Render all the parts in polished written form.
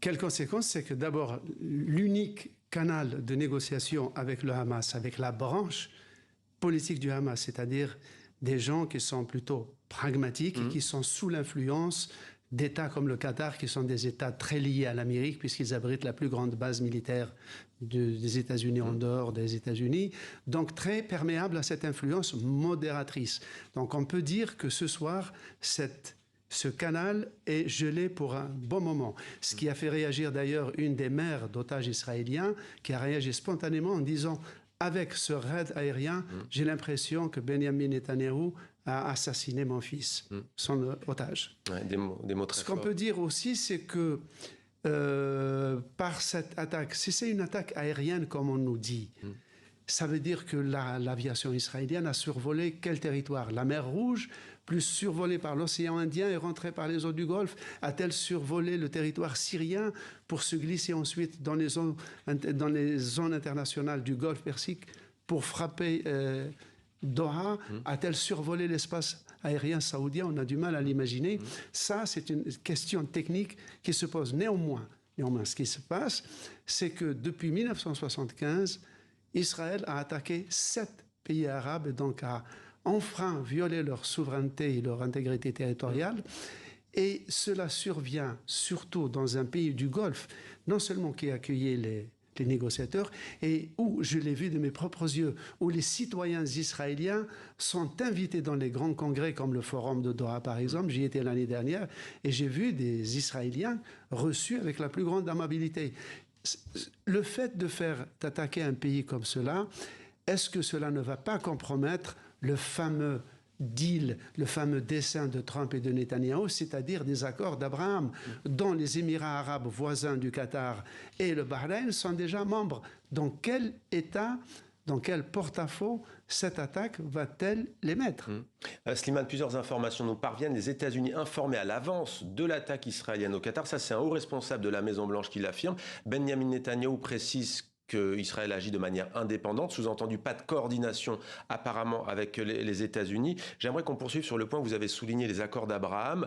Quelle conséquence? C'est que d'abord, l'unique canal de négociation avec le Hamas, avec la branche politique du Hamas, c'est-à-dire des gens qui sont plutôt pragmatiques et qui sont sous l'influence d'États comme le Qatar, qui sont des États très liés à l'Amérique, puisqu'ils abritent la plus grande base militaire des États-Unis en dehors des États-Unis, donc très perméables à cette influence modératrice. Donc on peut dire que ce soir, ce canal est gelé pour un bon moment. Ce qui a fait réagir d'ailleurs une des mères d'otages israéliens, qui a réagi spontanément en disant « Avec ce raid aérien, j'ai l'impression que Benjamin Netanyahou a assassiné mon fils, son otage. » Des mots très Ce qu'on forts. peut dire aussi, c'est que par cette attaque, si c'est une attaque aérienne comme on nous dit, ça veut dire que l'aviation israélienne a survolé quel territoire? La mer Rouge, plus survolée par l'océan Indien et rentrée par les eaux du Golfe, a-t-elle survolé le territoire syrien pour se glisser ensuite dans les zones internationales du Golfe Persique pour frapper Doha? A-t-elle survolé l'espace aérien saoudien? On a du mal à l'imaginer. Ça, c'est une question technique qui se pose. Néanmoins, ce qui se passe, c'est que depuis 1975, Israël a attaqué 7 pays arabes et donc a enfreint, violé leur souveraineté et leur intégrité territoriale. Et cela survient surtout dans un pays du Golfe, non seulement qui accueillait les négociateurs, et où, je l'ai vu de mes propres yeux, où les citoyens israéliens sont invités dans les grands congrès, comme le Forum de Doha par exemple. J'y étais l'année dernière, et j'ai vu des Israéliens reçus avec la plus grande amabilité. Le fait d'attaquer un pays comme cela, est-ce que cela ne va pas compromettre le fameux deal, le fameux dessein de Trump et de Netanyahou, c'est-à-dire des accords d'Abraham, dont les Émirats arabes voisins du Qatar et le Bahreïn sont déjà membres? Dans quel état, dans quel porte-à-faux cette attaque va-t-elle les mettre? Slimane, plusieurs informations nous parviennent. Les États-Unis informés à l'avance de l'attaque israélienne au Qatar. Ça, c'est un haut responsable de la Maison-Blanche qui l'affirme. Benjamin Netanyahou précise qu'Israël agit de manière indépendante, sous-entendu pas de coordination apparemment avec les États-Unis. J'aimerais qu'on poursuive sur le point que vous avez souligné, les accords d'Abraham.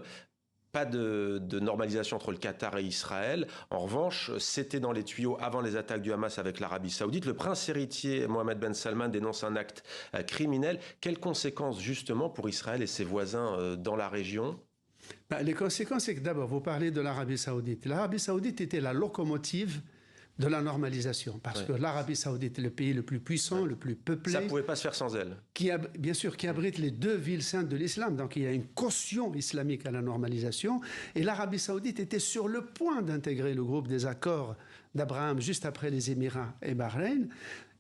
Pas de normalisation entre le Qatar et Israël. En revanche, c'était dans les tuyaux avant les attaques du Hamas avec l'Arabie Saoudite. Le prince héritier Mohammed Ben Salman dénonce un acte criminel. Quelles conséquences justement pour Israël et ses voisins dans la région? Les conséquences, c'est que d'abord, vous parlez de l'Arabie Saoudite. L'Arabie Saoudite était la locomotive de la normalisation, parce que l'Arabie Saoudite est le pays le plus puissant, le plus peuplé. Ça ne pouvait pas se faire sans elle. Bien sûr, qui abrite les 2 villes saintes de l'islam. Donc il y a une caution islamique à la normalisation. Et l'Arabie Saoudite était sur le point d'intégrer le groupe des accords d'Abraham juste après les Émirats et Bahreïn.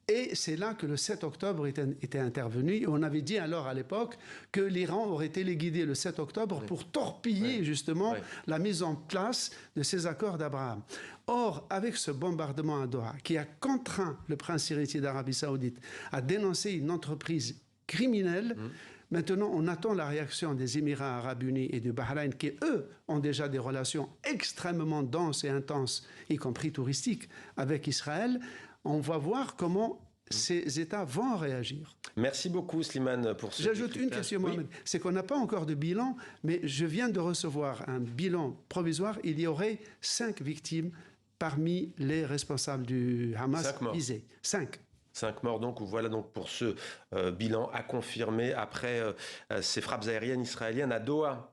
Et c'est là que le 7 octobre était intervenu. On avait dit alors à l'époque que l'Iran aurait téléguidé le 7 octobre pour torpiller justement la mise en place de ces accords d'Abraham. Or, avec ce bombardement à Doha, qui a contraint le prince héritier d'Arabie Saoudite à dénoncer une entreprise criminelle, maintenant on attend la réaction des Émirats arabes unis et du Bahreïn, qui eux ont déjà des relations extrêmement denses et intenses, y compris touristiques, avec Israël. On va voir comment ces États vont réagir. Merci beaucoup, Slimane, pour ce J'ajoute une question, Mohamed. C'est qu'on n'a pas encore de bilan, mais je viens de recevoir un bilan provisoire. Il y aurait 5 victimes parmi les responsables du Hamas visés. 5 morts, donc. Voilà donc pour ce bilan à confirmer après ces frappes aériennes israéliennes à Doha.